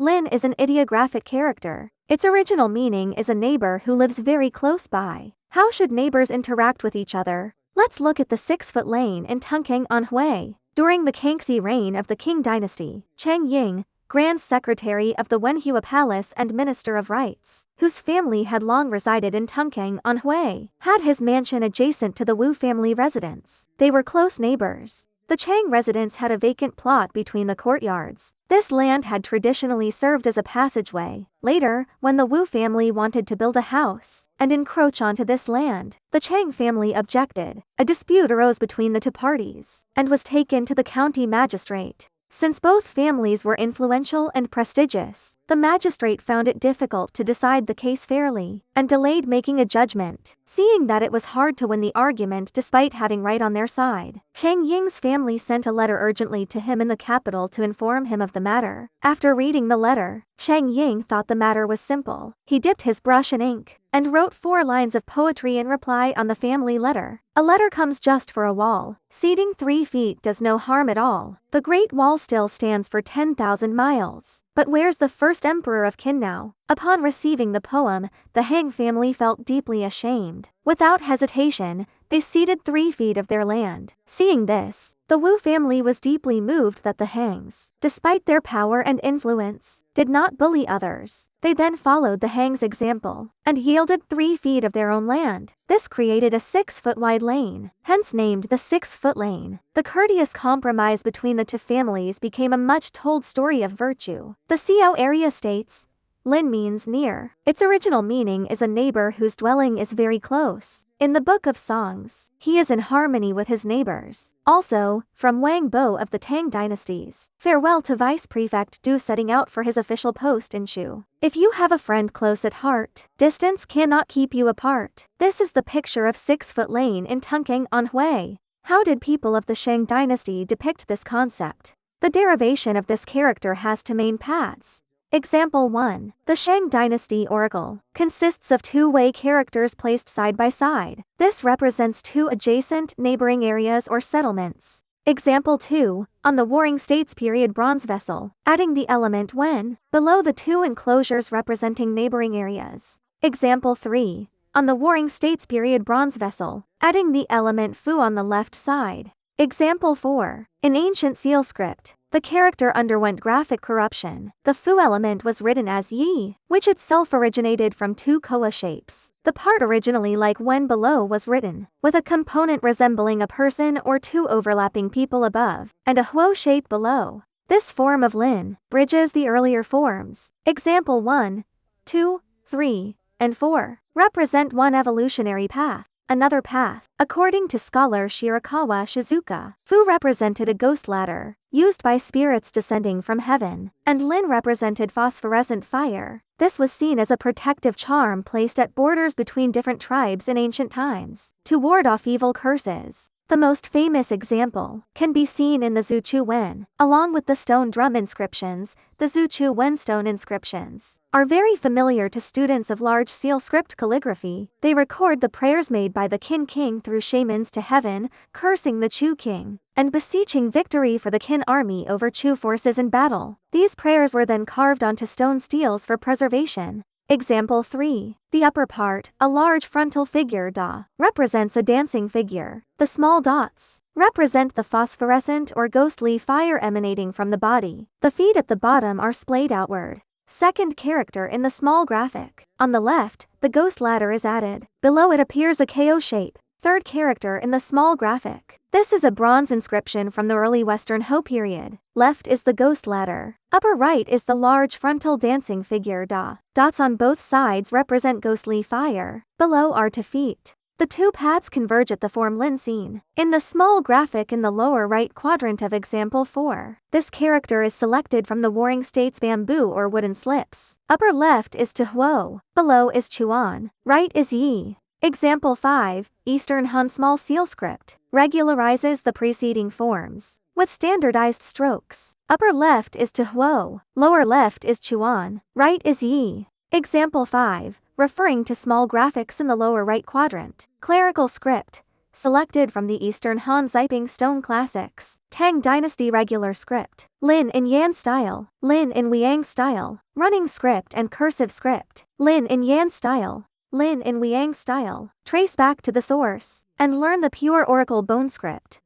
Lin is an ideographic character. Its original meaning is a neighbor who lives very close by. How should neighbors interact with each other? Let's look at the 6-foot lane in Tungkang on Hui. During the Kangxi reign of the Qing dynasty, Chang Ying, Grand Secretary of the Wenhua Palace and Minister of Rites, whose family had long resided in Tungkang on Hui, had his mansion adjacent to the Wu family residence. They were close neighbors. The Chang residence had a vacant plot between the courtyards. This land had traditionally served as a passageway. Later, when the Wu family wanted to build a house and encroach onto this land, the Chang family objected. A dispute arose between the two parties and was taken to the county magistrate. Since both families were influential and prestigious, the magistrate found it difficult to decide the case fairly and delayed making a judgment. Seeing that it was hard to win the argument despite having right on their side, Chang Ying's family sent a letter urgently to him in the capital to inform him of the matter. After reading the letter, Chang Ying thought the matter was simple. He dipped his brush in ink and wrote 4 lines of poetry in reply on the family letter. A letter comes just for a wall. Ceding 3 feet does no harm at all. The Great Wall still stands for 10,000 miles. But where's the first emperor of Qin now? Upon receiving the poem, the Han family felt deeply ashamed. Without hesitation, they ceded 3 feet of their land. Seeing this, the Wu family was deeply moved that the Hangs, despite their power and influence, did not bully others. They then followed the Hangs' example and yielded 3 feet of their own land. This created a 6-foot wide lane, hence named the 6-foot lane. The courteous compromise between the two families became a much-told story of virtue. The Xiao area states, Lin means near. Its original meaning is a neighbor whose dwelling is very close. In the Book of Songs, he is in harmony with his neighbors. Also, from Wang Bo of the Tang dynasties, farewell to Vice Prefect Du setting out for his official post in Shu. If you have a friend close at heart, distance cannot keep you apart. This is the picture of 6-foot lane in Tungkang on Hui. How did people of the Shang dynasty depict this concept? The derivation of this character has two main paths. Example 1. The Shang dynasty oracle consists of 2-way characters placed side by side. This represents 2 adjacent neighboring areas or settlements. Example 2. On the Warring States period bronze vessel, adding the element when, below the 2 enclosures representing neighboring areas. Example 3. On the Warring States period bronze vessel, adding the element fu on the left side. Example 4. In ancient seal script, the character underwent graphic corruption. The fu element was written as yi, which itself originated from 2 koa shapes. The part originally like when below was written, with a component resembling a person or 2 overlapping people above, and a huo shape below. This form of lin bridges the earlier forms. Example 1, 2, 3, and 4 represent one evolutionary path. Another path. According to scholar Shirakawa Shizuka, fu represented a ghost ladder, used by spirits descending from heaven, and lin represented phosphorescent fire. This was seen as a protective charm placed at borders between different tribes in ancient times, to ward off evil curses. The most famous example can be seen in the Zuchu Wen. Along with the stone drum inscriptions, the Zuchu Wen stone inscriptions are very familiar to students of large seal script calligraphy. They record the prayers made by the Qin king through shamans to heaven, cursing the Chu king, and beseeching victory for the Qin army over Chu forces in battle. These prayers were then carved onto stone steels for preservation. Example 3. The upper part, a large frontal figure Da, represents a dancing figure. The small dots represent the phosphorescent or ghostly fire emanating from the body. The feet at the bottom are splayed outward. Second character in the small graphic. On the left, the ghost ladder is added. Below it appears a KO shape. Third character in the small graphic. This is a bronze inscription from the early Western Ho period. Left is the ghost ladder. Upper right is the large frontal dancing figure Da. Dots on both sides represent ghostly fire. Below are 2 feet. The 2 paths converge at the form lin seen in the small graphic in the lower right quadrant of example 4. This character is selected from the Warring States bamboo or wooden slips. Upper left is to huo. Below is chuan. Right is yi. Example 5, Eastern Han small seal script, regularizes the preceding forms with standardized strokes. Upper left is to huo, lower left is chuan, right is yi. Example 5, referring to small graphics in the lower right quadrant. Clerical script, selected from the Eastern Han Ziping Stone Classics. Tang Dynasty Regular Script. Lin in Yan Style. Lin in Wiang Style. Running Script and Cursive Script. Lin in Yan Style. Lin in Wiang Style. Trace back to the source and learn the pure Oracle Bone Script.